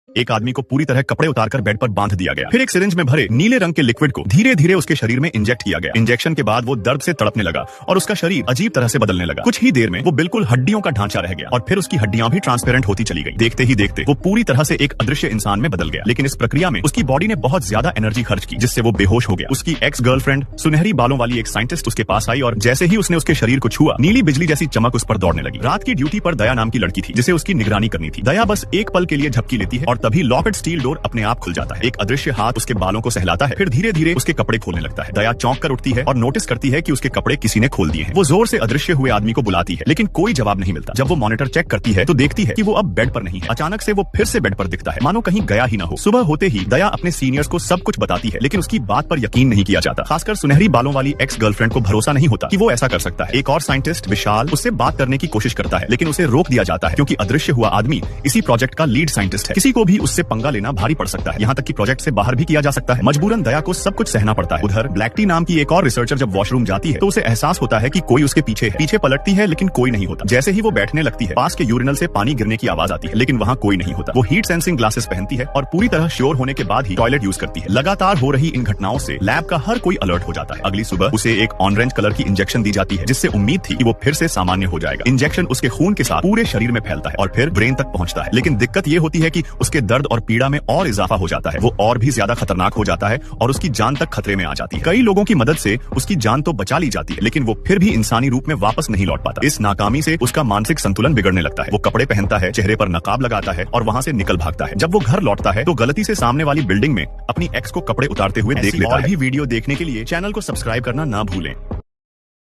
एक आदमी को पूरी तरह कपड़े उतारकर बेड पर बांध दिया गया। फिर एक सिरिंज में भरे नीले रंग के लिक्विड को धीरे धीरे उसके शरीर में इंजेक्ट किया गया। इंजेक्शन के बाद वो दर्द से तड़पने लगा और उसका शरीर अजीब तरह से बदलने लगा। कुछ ही देर में वो बिल्कुल हड्डियों का ढांचा रह गया और फिर उसकी हड्डियां भी ट्रांसपेरेंट होती चली गई। देखते ही देखते वो पूरी तरह से एक अदृश्य इंसान में बदल गया। लेकिन इस प्रक्रिया में उसकी बॉडी ने बहुत ज्यादा एनर्जी खर्च की, जिससे वो बेहोश हो गया। उसकी एक्स गर्लफ्रेंड सुनहरी बालों वाली एक साइंटिस्ट उसके पास आई और जैसे ही उसने उसके शरीर को छुआ, नीली बिजली जैसी चमक उस पर दौड़ने लगी। रात की ड्यूटी पर दया नाम की लड़की थी, जिसे उसकी निगरानी करनी थी। दया बस एक पल के लिए झपकी लेती है और तभी लॉकेट स्टील डोर अपने आप खुल जाता है। एक अदृश्य हाथ उसके बालों को सहलाता है, फिर धीरे धीरे उसके कपड़े खोलने लगता है। दया चौंक कर उठती है और नोटिस करती है कि उसके कपड़े किसी ने खोल दिए हैं। वो जोर से अदृश्य हुए आदमी को बुलाती है, लेकिन कोई जवाब नहीं मिलता। जब वो मॉनिटर चेक करती है तो देखती है कि वो अब बेड पर नहीं है। अचानक से वो फिर से बेड पर दिखता है, मानो कहीं गया ही ना हो। सुबह होते ही दया अपने सीनियर्स को सब कुछ बताती है, लेकिन उसकी बात पर यकीन नहीं किया जाता। खासकर सुनहरी बालों वाली एक्स गर्लफ्रेंड को भरोसा नहीं होता कि वो ऐसा कर सकता है। एक और साइंटिस्ट विशाल उससे बात करने की कोशिश करता है, लेकिन उसे रोक दिया जाता है क्योंकि अदृश्य हुआ आदमी इसी प्रोजेक्ट का लीड साइंटिस्ट है। किसी को भी उससे पंगा लेना भारी पड़ सकता है, यहाँ तक कि प्रोजेक्ट से बाहर भी किया जा सकता है। मजबूरन दया को सब कुछ सहना पड़ता है। उधर ब्लैक टी नाम की एक और रिसर्चर जब वॉशरूम जाती है तो उसे एहसास होता है कि कोई उसके पीछे है। पीछे पलटती है लेकिन कोई नहीं होता। जैसे ही वो बैठने लगती है, पास के यूरिनल से पानी गिरने की आवाज आती है, लेकिन वहाँ कोई नहीं होता। वो हीट सेंसिंग ग्लासेस पहनती है और पूरी तरह श्योर होने के बाद ही टॉयलेट यूज करती है। लगातार हो रही इन घटनाओं से लैब का हर कोई अलर्ट हो जाता है। अगली सुबह उसे एक ऑरेंज कलर की इंजेक्शन दी जाती है, जिससे उम्मीद थी कि वो फिर से सामान्य हो जाएगा। इंजेक्शन उसके खून के साथ पूरे शरीर में फैलता है और फिर ब्रेन तक पहुंचता है। लेकिन दिक्कत ये होती है कि उसके दर्द और पीड़ा में और इजाफा हो जाता है। वो और भी ज्यादा खतरनाक हो जाता है और उसकी जान तक खतरे में आ जाती है। कई लोगों की मदद से उसकी जान तो बचा ली जाती है, लेकिन वो फिर भी इंसानी रूप में वापस नहीं लौट पाता। इस नाकामी से उसका मानसिक संतुलन बिगड़ने लगता है। वो कपड़े पहनता है, चेहरे पर नकाब लगाता है और वहाँ से निकल भागता है। जब वो घर लौटता है तो गलती से सामने वाली बिल्डिंग में अपनी एक्स को कपड़े उतारते हुए देख लेता है। और भी वीडियो देखने के लिए चैनल को सब्सक्राइब करना ना भूलें।